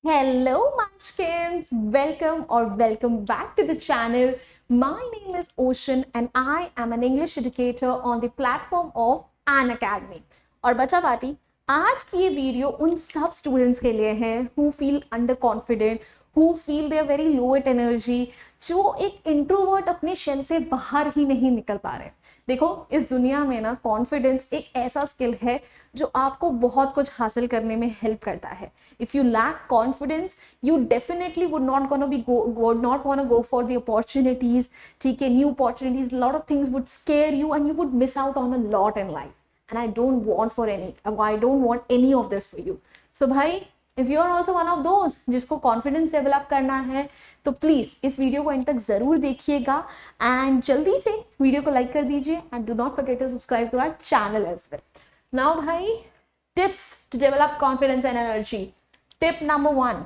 Hello, Munchkins! Welcome back to the channel. My name is Ocean and I am an English educator on the platform of An Academy. और बच्चा party आज की ये video उन सब students के लिए है who feel under confident, who feel they are very low at energy, जो एक इंट्रोवर्ट अपने शेल से बाहर ही नहीं निकल पा रहे। देखो इस दुनिया में ना कॉन्फिडेंस एक ऐसा स्किल है जो आपको बहुत कुछ हासिल करने में हेल्प करता है। If you lack confidence you definitely would not want go for the opportunities. ठीक है, new opportunities, lot of things would scare you and you would miss out on a lot in life and I don't want any of this for you. So भाई if you are also one of those जिसको confidence develop करना है तो please इस video को and तक जरूर देखिएगा एंड जल्दी से वीडियो को लाइक कर दीजिए and do not forget to subscribe to our channel as well. Now भाई, tips to develop confidence and energy. Tip number 1,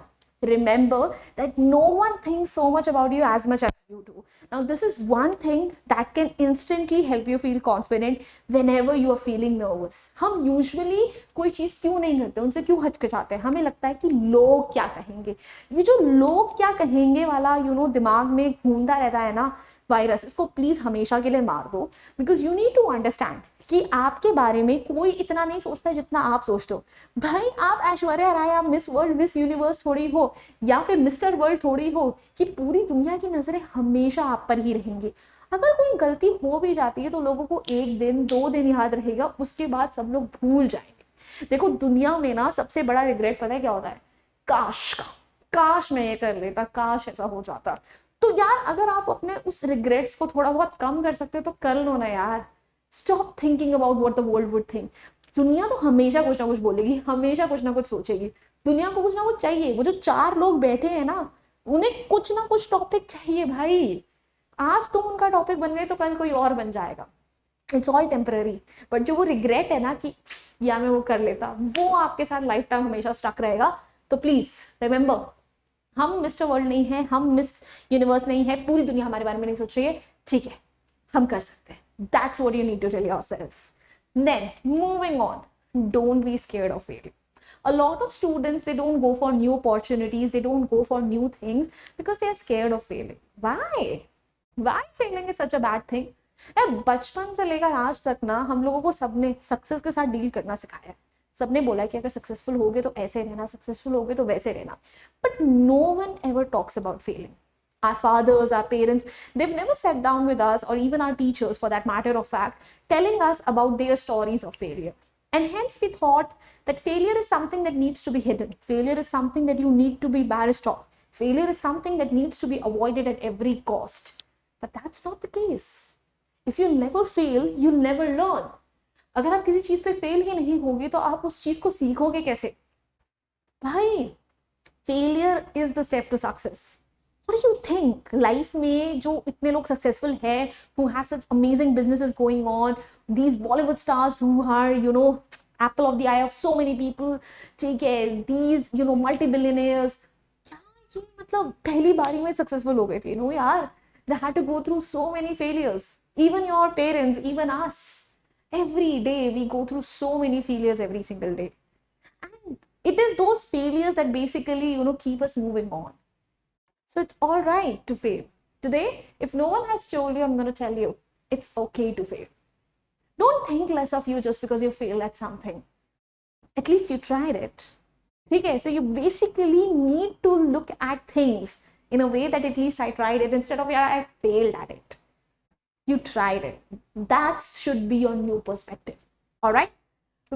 remember that no one thinks so much about you as much as you do. Now this is one thing that can instantly help you feel confident whenever you are feeling nervous. हम usually कोई चीज क्यों नहीं करते, उनसे क्यों हिचकिचाते हैं? हमें लगता है कि लोग क्या कहेंगे। ये जो लोग क्या कहेंगे वाला दिमाग में घूमता रहता है ना वायरस, इसको प्लीज हमेशा के लिए मार दो. Because you need to understand कि आपके बारे में कोई इतना नहीं सोचता है जितना आप सोचते हो. भाई आप ऐश्वर्या राय, आप मिस वर्ल्ड, मिस यूनिवर्स थोड़ी हो या फिर मिस्टर वर्ल्ड थोड़ी हो कि पूरी दुनिया की नजरें हमेशा आप पर ही रहेंगी. अगर कोई गलती हो भी जाती है तो लोगों को 1 दिन 2 दिन याद रहेगा, उसके बाद सब लोग भूल जाएंगे. देखो दुनिया में ना सबसे बड़ा रिग्रेट पता है क्या होता है? काश का, काश मैं ये कर लेता, काश ऐसा हो जाता. तो यार अगर आप अपने उस रिग्रेट्स को थोड़ा बहुत कम कर सकते हो तो कर लो ना यार. Stop thinking about what the world would think. दुनिया तो हमेशा कुछ ना कुछ बोलेगी, हमेशा कुछ ना कुछ सोचेगी. दुनिया को कुछ ना कुछ चाहिए. वो जो 4 लोग बैठे हैं ना, उन्हें कुछ ना कुछ टॉपिक चाहिए भाई. आज तुम उनका टॉपिक बन गए तो कल कोई और बन जाएगा. It's all temporary. बट जो वो रिग्रेट है ना कि या मैं वो कर लेता, वो आपके साथ लाइफ टाइम हमेशा स्टक रहेगा. तो प्लीज रिमेंबर, हम मिस्टर वर्ल्ड नहीं है, हम मिस यूनिवर्स नहीं है, पूरी दुनिया हमारे बारे में नहीं सोच रही है. ठीक है, हम कर सकते हैं. That's what you need to tell yourself. Then moving on, don't be scared of failure. A lot of students, they don't go for new opportunities, they don't go for new things because they are scared of failing. Why failing is such a bad thing? यार बचपन से लेकर आज तक ना हम लोगों को सबने सक्सेस के साथ डील करना सिखाया है. सबने बोला कि अगर सक्सेसफुल होगे तो ऐसे रहना, सक्सेसफुल होगे तो वैसे रहना. But no one ever talks about failing. Our fathers, our parents, they've never sat down with us, or even our teachers for that matter of fact, telling us about their stories of failure. And hence we thought that failure is something that needs to be hidden. Failure is something that you need to be embarrassed of. Failure is something that needs to be avoided at every cost. But that's not the case. If you never fail, you'll never learn. अगर आप किसी चीज पे fail ही नहीं होगे तो आप उस चीज को सीखोगे कैसे? भाई failure is the step to success. What do you think? Life में जो इतने लोग सक्सेसफुल हैं, who have such amazing businesses going on, these Bollywood stars who are, apple of the eye of so many people, ठीक है, these, multi-billionaires, क्या ये मतलब पहली बारी में सक्सेसफुल हो गए थे? नो यार, they had to go through so many failures. Even your parents, even us, every day we go through so many failures every single day. And it is those failures that basically, keep us moving on. So it's all right to fail. Today, if no one has told you, I'm going to tell you, it's okay to fail. Don't think less of you just because you failed at something. At least you tried it. Okay, so you basically need to look at things in a way that at least I tried it instead of, yeah, I failed at it. You tried it. That should be your new perspective. All right?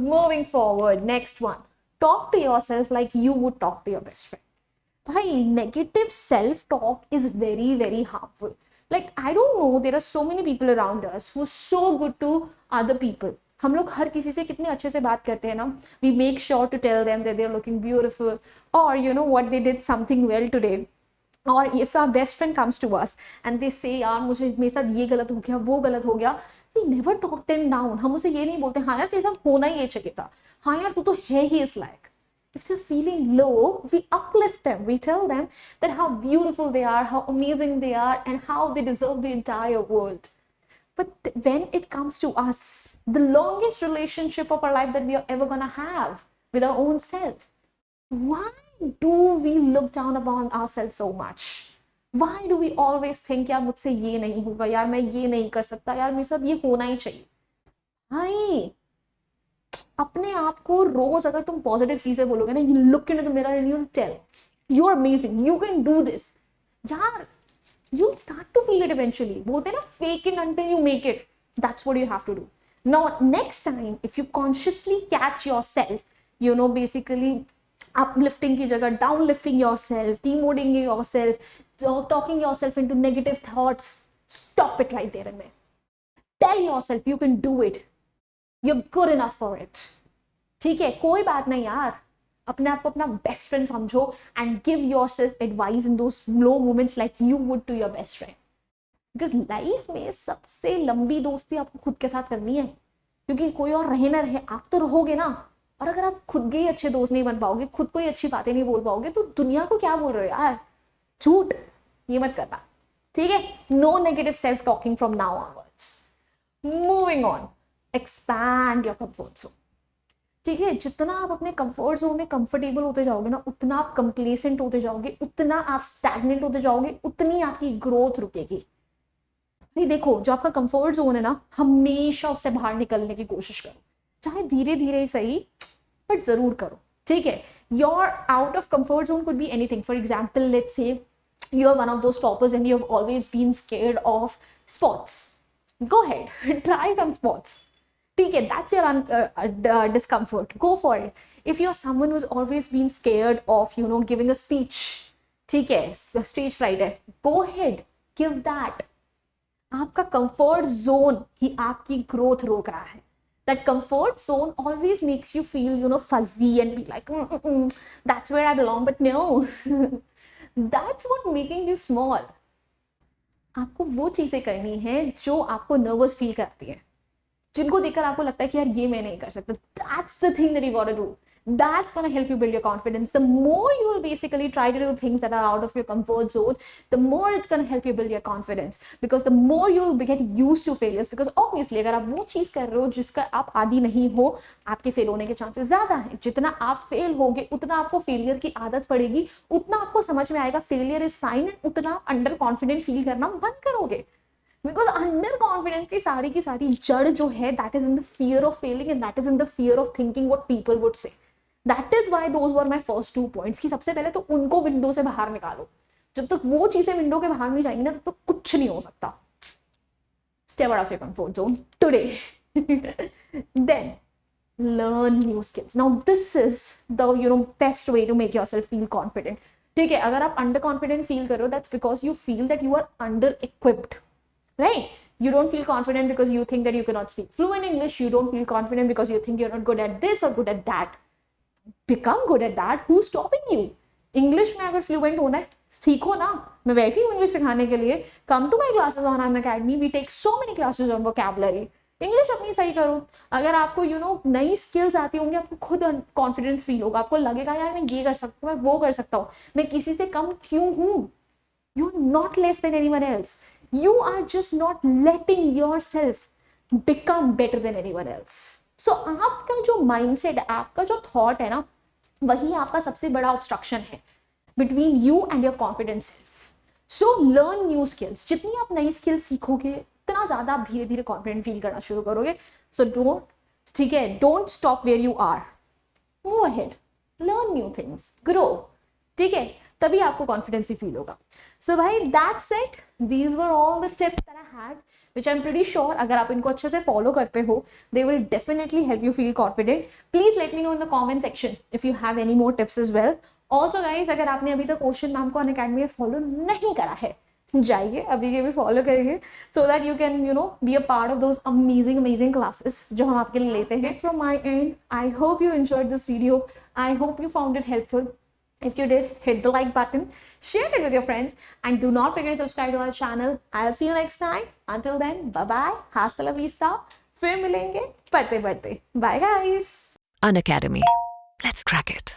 Moving forward, next one. Talk to yourself like you would talk to your best friend. Bhai, negative self-talk is very, very harmful. Like, I don't know, there are so many people around us who are so good to other people. हम लोग हर किसी से कितने अच्छे से बात करते हैं ना. We make sure to tell them that they're looking beautiful, or what they did something well today. Or if our best friend comes to us and they say यार मुझे मेरे साथ ये गलत हो गया, वो गलत हो गया, we never talk them down. हम उसे ये नहीं बोलते हाँ यार तेरे साथ होना ही ये चाहिए था, हाँ यार तू तो है ही इस लायक. If they're feeling low, we uplift them. We tell them that how beautiful they are, how amazing they are, and how they deserve the entire world. But when it comes to us, the longest relationship of our life that we are ever gonna have with our own self, why do we look down upon ourselves so much? Why do we always think यार मुझसे ये नहीं होगा, यार मैं ये नहीं कर सकता, यार मेरे साथ ये होना ही चाहिए? भाई अपने आप को रोज अगर तुम पॉजिटिव चीजें बोलोगे ना, you look into the mirror and you'll tell you're amazing, you can do this, यार you'll start to feel it eventually. बोलते हैं ना, fake it until you make it. That's what you have to do. Now next time if you consciously catch yourself, you know, basically uplifting की जगह downlifting yourself, demoting yourself, talking yourself into negative thoughts, stop it right there and there. Tell yourself you can do it. You're good enough for it. ठीक है, कोई बात नहीं यार, अपने आप को अपना बेस्ट फ्रेंड समझो and give yourself advice in those low moments like you would to your best friend. Because life में सबसे लंबी दोस्ती आपको खुद के साथ करनी है, क्योंकि कोई और रहे ना रहे, आप तो रहोगे ना. और अगर आप खुद के ही अच्छे दोस्त नहीं बन पाओगे, खुद को ही अच्छी बातें नहीं बोल पाओगे, तो दुनिया को क्या बोल रहे हो यार? झूठ ये मत करना, ठीक है? No negative self talking from now onwards. Moving on, expand your comfort zone. ठीक है, जितना आप अपने कंफर्ट जोन में कंफर्टेबल होते जाओगे ना, उतना आप कंप्लेसेंट होते जाओगे, उतना आप स्टैग्नेंट होते जाओगे, उतनी आपकी ग्रोथ रुकेगी. भाई देखो, जो आपका कंफर्ट जोन है ना, हमेशा उससे बाहर निकलने की कोशिश करो, चाहे धीरे धीरे ही सही, बट जरूर करो. ठीक है, your out of comfort zone could be anything. For example, let's say you are one of those toppers and you have always been scared of sports. Go ahead, try some sports. ठीक है, that's your discomfort. Go for it. If you're someone who's always been scared of, you know, giving a speech, ठीक है, stage fright है, go ahead, give that. आपका comfort zone ही आपकी growth रोक रहा है. That comfort zone always makes you feel, you know, fuzzy and be like, that's where I belong, but no. That's what making you small. आपको वो चीजें करनी है जो आपको नर्वस फील करती है, जिनको देखकर आपको लगता है कि यार ये मैं नहीं कर सकता. That's the thing that you gotta do. That's gonna help you build your confidence. The more you will basically try to do things that are out of your comfort zone, the more it's gonna help you build your confidence. Because the more you'll get used to failures. Because obviously अगर आप वो चीज कर रहे हो जिसका आप आदी नहीं हो, आपके फेल होने के चांसेस ज्यादा हैं. जितना आप फेल होगे, उतना आपको फेलियर की आदत पड़ेगी, उतना आपको समझ में आएगा फेलियर इज फाइन, उतना अंडर कॉन्फिडेंट फील करना बंद करोगे. Because अंडर कॉन्फिडेंस की सारी जड़ जो है, that is in the fear of failing and that is in the fear of thinking what people would say. That is why those were my first 2 points. कि सबसे पहले तो उनको विंडो से बाहर निकालो. जब तक वो चीजें विंडो के बाहर नहीं जाएंगी ना, तब तक कुछ नहीं हो सकता. Step out of your comfort zone today. Then learn new skills. Now this is the, you know, best way to make yourself feel confident. ठीक है, अगर आप अंडर कॉन्फिडेंट फील कर रहे हो, that's because you feel that you are under equipped. Right? You don't feel confident because you think that you cannot speak fluent English. You don't feel confident because you think you're not good at this or good at that. Become good at that. Who's stopping you? English में अगर fluent होना है, सीखो ना. मैं बैठी हूँ English सिखाने के लिए. Come to my classes on Unacademy. We take so many classes on vocabulary. English अपनी सही करो. अगर आपको, you know, नई skills आती होंगी, आपको खुद confidence feel होगा. आपको लगेगा यार मैं ये कर सकता हूँ, मैं वो कर सकता हूँ. मैं किसी से कम क्यों हूँ? You're not less than anyone else. You are just not letting yourself become better than anyone else. So आपका जो mindset, आपका जो thought है ना, वही आपका सबसे बड़ा obstruction है between you and your confident self. So learn new skills. जितनी आप नई skills सीखोगे, उतना ज़्यादा आप धीरे धीरे confident feel करना शुरू करोगे. So ठीक है, don't stop where you are. Move ahead. Learn new things. Grow. ठीक है, तभी आपको कॉन्फिडेंस ही फील होगा. सो भाई, that's it. These were all the tips that I had, which I am pretty sure अगर आप इनको अच्छे से फॉलो करते हो, they will definitely help you feel confident. Please let me know in the comment section if you have any more tips as well. Also guys, अगर आपने अभी तक ओशन मैम को अनअकैडमी में फॉलो नहीं करा है, जाइए अभी के भी फॉलो करिए, so that you can, you know, be a part of those amazing classes जो हम आपके लिए लेते हैं. From my and, I hope you enjoyed this video. I hope you found it helpful. If you did, hit the like button, share it with your friends, and do not forget to subscribe to our channel. I'll see you next time. Until then, bye-bye. Hasta la vista. फिर मिलेंगे पढ़ते पढ़ते. Bye guys. Unacademy. Let's crack it.